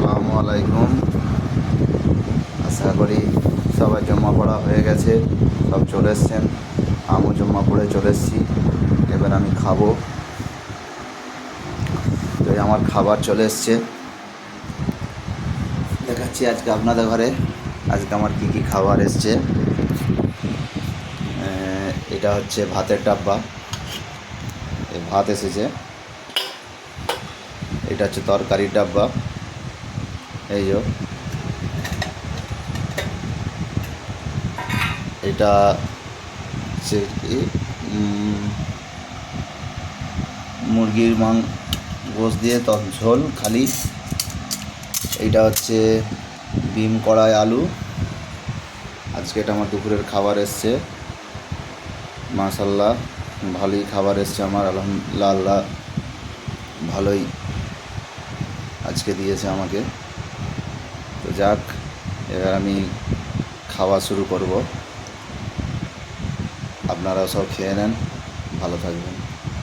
আসসালামু আলাইকুম। আশা করি সবার জমা পড়া হয়ে গেছে, সব চলে এসছেন। আমিও জমা পড়ে চলে এসেছি। এবার আমি খাবো। তো এই আমার খাবার চলে এসছে, দেখাচ্ছি আজকে আপনাদের ঘরে আজকে আমার কী কী খাবার এসছে। এটা হচ্ছে ভাতের ডাব্বা, এই ভাত এসেছে। এটা হচ্ছে তরকারির ডাব্বা, এই যে। এটা হচ্ছে কি মুরগির গোশত দিয়ে ঝোল খালি। এইটা হচ্ছে বিম কড়াই আলু। আজকে এটা আমার দুপুরের খাবার এসছে। মাশাল্লাহ ভালোই খাবার এসছে আমার, আলহামদুলিল্লাহ। আল্লাহ ভালোই আজকে দিয়েছে আমাকে। তো যাক, এবার আমি খাওয়া শুরু করব। আপনারাও সব খেয়ে নেন, ভালো থাকবেন।